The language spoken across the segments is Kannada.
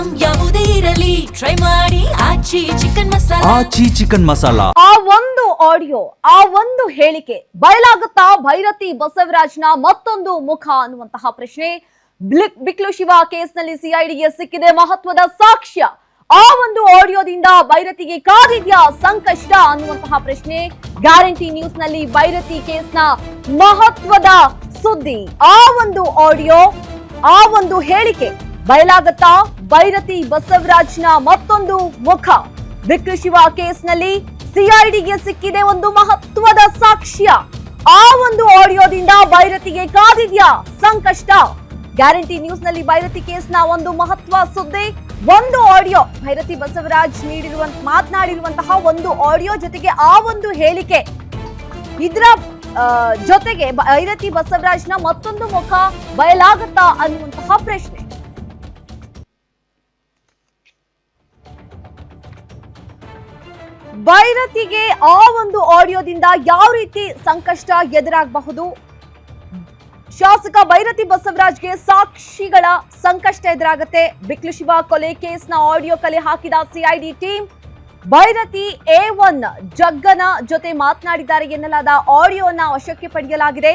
ಐಟಂ ಯಾವುದೇ ಇರಲಿ ಟ್ರೈ ಮಾಡಿ ಆಚಿ ಚಿಕನ್ ಮಸಾಲಾ. ಆ ಒಂದು ಆಡಿಯೋ, ಆ ಒಂದು ಹೇಳಿಕೆ ಬಯಲಾಗುತ್ತಾ ಭೈರತಿ ಬಸವರಾಜ್ನ ಮತ್ತೊಂದು ಮುಖ ಅನ್ನುವಂತಹ ಪ್ರಶ್ನೆ. ಬಿಕ್ಲು ಶಿವ ಕೇಸ್ನಲ್ಲಿ ಸಿಐಡಿಗೆ ಸಿಕ್ಕಿದೆ ಮಹತ್ವದ ಸಾಕ್ಷ್ಯ. ಆ ಒಂದು ಆಡಿಯೋದಿಂದ ಭೈರತಿಗೆ ಕಾದಿದ್ಯಾ ಸಂಕಷ್ಟ ಅನ್ನುವಂತಹ ಪ್ರಶ್ನೆ. ಗ್ಯಾರಂಟಿ ನ್ಯೂಸ್ ನಲ್ಲಿ ಭೈರತಿ ಕೇಸ್ನ ಮಹತ್ವದ ಸುದ್ದಿ. ಆ ಒಂದು ಆಡಿಯೋ, ಆ ಒಂದು ಹೇಳಿಕೆ ಬಯಲಾಗುತ್ತಾ ಭೈರತಿ ಬಸವರಾಜ್ನ ಮತ್ತೊಂದು ಮುಖ. ಬಿಕ್ಲು ಶಿವ ಕೇಸ್ನಲ್ಲಿ ಸಿಐಡಿಗೆ ಸಿಕ್ಕಿದೆ ಒಂದು ಮಹತ್ವದ ಸಾಕ್ಷ್ಯ. ಆ ಒಂದು ಆಡಿಯೋದಿಂದ ಭೈರತಿಗೆ ಕಾದಿದ್ಯಾ ಸಂಕಷ್ಟ. ಗ್ಯಾರಂಟಿ ನ್ಯೂಸ್ ನಲ್ಲಿ ಭೈರತಿ ಕೇಸ್ನ ಒಂದು ಮಹತ್ವ ಸುದ್ದಿ. ಒಂದು ಆಡಿಯೋ, ಭೈರತಿ ಬಸವರಾಜ್ ಮಾತನಾಡಿರುವಂತಹ ಒಂದು ಆಡಿಯೋ ಜೊತೆಗೆ ಆ ಒಂದು ಹೇಳಿಕೆ, ಇದರ ಜೊತೆಗೆ ಭೈರತಿ ಬಸವರಾಜ್ನ ಮತ್ತೊಂದು ಮುಖ ಬಯಲಾಗುತ್ತಾ ಅನ್ನುವಂತಹ ಪ್ರಶ್ನೆ. ಭೈರತಿಗೆ ಆ ಒಂದು ಆಡಿಯೋದಿಂದ ಯಾವ ರೀತಿ ಸಂಕಷ್ಟ ಎದುರಾಗಬಹುದು? ಶಾಸಕ ಭೈರತಿ ಬಸವರಾಜ್ಗೆ ಸಾಕ್ಷಿಗಳ ಸಂಕಷ್ಟ ಎದುರಾಗುತ್ತೆ. ಬಿಕ್ಲು ಶಿವ ಕೊಲೆ ಕೇಸ್ನ ಆಡಿಯೋ ಕಲೆ ಹಾಕಿದ ಸಿಐಡಿ ಟೀಮ್ ಭೈರತಿ A1 ಜಗ್ಗನ ಜೊತೆ ಮಾತನಾಡಿದ್ದಾರೆ ಎನ್ನಲಾದ ಆಡಿಯೋನ ವಶಕ್ಕೆ ಪಡೆಯಲಾಗಿದೆ.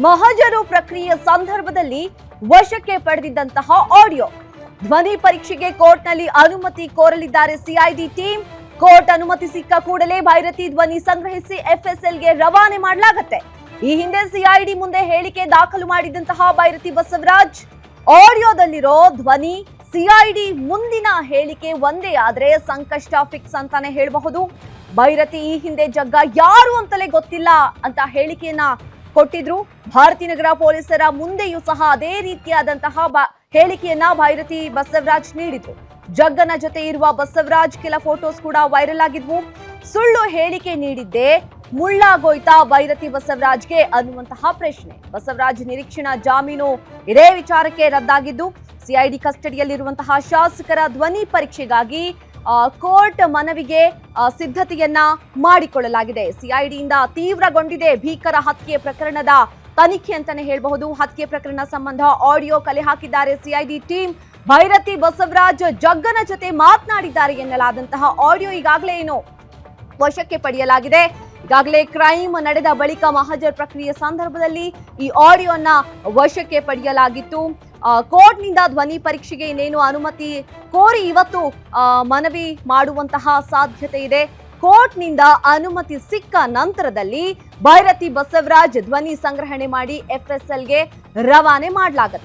ಮಹಜರು ಪ್ರಕ್ರಿಯೆ ಸಂದರ್ಭದಲ್ಲಿ ವಶಕ್ಕೆ ಪಡೆದಿದ್ದಂತಹ ಆಡಿಯೋ. ಧ್ವನಿ ಪರೀಕ್ಷೆಗೆ ಕೋರ್ಟ್ನಲ್ಲಿ ಅನುಮತಿ ಕೋರಲಿದ್ದಾರೆ ಸಿಐಡಿ ಟೀಮ್. ಕೋರ್ಟ್ ಅನುಮತಿ ಸಿಕ್ಕ ಕೂಡಲೇ ಭೈರತಿ ಧ್ವನಿ ಸಂಗ್ರಹಿಸಿ FSLಗೆ ರವಾನೆ ಮಾಡಲಾಗುತ್ತೆ. ಈ ಹಿಂದೆ ಸಿಐಡಿ ಮುಂದೆ ಹೇಳಿಕೆ ದಾಖಲು ಮಾಡಿದಂತಹ ಭೈರತಿ ಬಸವರಾಜ್ ಆಡಿಯೋದಲ್ಲಿರೋ ಧ್ವನಿ, ಸಿಐಡಿ ಮುಂದಿನ ಹೇಳಿಕೆ ಒಂದೇ ಆದ್ರೆ ಸಂಕಷ್ಟ ಫಿಕ್ಸ್ ಅಂತಾನೆ ಹೇಳಬಹುದು. ಭೈರತಿ ಈ ಹಿಂದೆ ಜಗ್ಗ ಯಾರು ಅಂತಲೇ ಗೊತ್ತಿಲ್ಲ ಅಂತ ಹೇಳಿಕೆಯನ್ನ ಕೊಟ್ಟಿದ್ರು. ಭಾರತೀನಗರ ಪೊಲೀಸರ ಮುಂದೆಯೂ ಸಹ ಅದೇ ರೀತಿಯಾದಂತಹ ಹೇಳಿಕೆಯನ್ನ ಭೈರತಿ ಬಸವರಾಜ್ ನೀಡಿದ್ರು. ಜಗ್ಗನ ಜೊತೆ ಇರುವ ಬಸವರಾಜ್ ಕೆಲ ಫೋಟೋಸ್ ಕೂಡ ವೈರಲ್ ಆಗಿದ್ವು. ಸುಳ್ಳು ಹೇಳಿಕೆ ನೀಡಿದ್ದೆ ಮುಳ್ಳಾಗೋಯ್ತಾ ಭೈರತಿ ಬಸವರಾಜ್ಗೆ ಅನ್ನುವಂತಹ ಪ್ರಶ್ನೆ. ಬಸವರಾಜ್ ನಿರೀಕ್ಷಣಾ ಜಾಮೀನು ಇದೇ ವಿಚಾರಕ್ಕೆ ರದ್ದಾಗಿದ್ದು, ಸಿಐಡಿ ಕಸ್ಟಡಿಯಲ್ಲಿರುವಂತಹ ಶಾಸಕರ ಧ್ವನಿ ಪರೀಕ್ಷೆಗಾಗಿ ಕೋರ್ಟ್ ಮನವಿಗೆ ಸಿದ್ಧತೆಯನ್ನ ಮಾಡಿಕೊಳ್ಳಲಾಗಿದೆ. ಸಿಐಡಿಯಿಂದ ತೀವ್ರಗೊಂಡಿದೆ ಭೀಕರ ಹತ್ಯೆ ಪ್ರಕರಣದ ತನಿಖೆ ಅಂತಾನೆ ಹೇಳಬಹುದು. ಹತ್ಯೆ ಪ್ರಕರಣ ಸಂಬಂಧ ಆಡಿಯೋ ಕಲೆ ಹಾಕಿದ್ದಾರೆ ಸಿಐಡಿ ಟೀಮ್. ಭೈರತಿ ಬಸವರಾಜ್ ಜಗ್ಗನ ಜೊತೆ ಮಾತನಾಡಿದ್ದಾರೆ ಎನ್ನಲಾದಂತಹ ಆಡಿಯೋ ಈಗಾಗಲೇ ಏನು ವಶಕ್ಕೆ ಪಡೆಯಲಾಗಿದೆ. ಈಗಾಗಲೇ ಕ್ರೈಮ್ ನಡೆದ ಬಳಿಕ ಮಹಜರ್ ಪ್ರಕ್ರಿಯೆ ಸಂದರ್ಭದಲ್ಲಿ ಈ ಆಡಿಯೋನ ವಶಕ್ಕೆ ಪಡೆಯಲಾಗಿತ್ತು. ಕೋರ್ಟ್ನಿಂದ ಧ್ವನಿ ಪರೀಕ್ಷೆಗೆ ಇನ್ನೇನು ಅನುಮತಿ ಕೋರಿ ಇವತ್ತು ಮನವಿ ಮಾಡುವಂತಹ ಸಾಧ್ಯತೆ ಇದೆ. ಕೋರ್ಟ್ನಿಂದ ಅನುಮತಿ ಸಿಕ್ಕ ನಂತರದಲ್ಲಿ ಭೈರತಿ ಬಸವರಾಜ್ ಧ್ವನಿ ಸಂಗ್ರಹಣೆ ಮಾಡಿ FSLಗೆ ರವಾನೆ ಮಾಡಲಾಗುತ್ತೆ.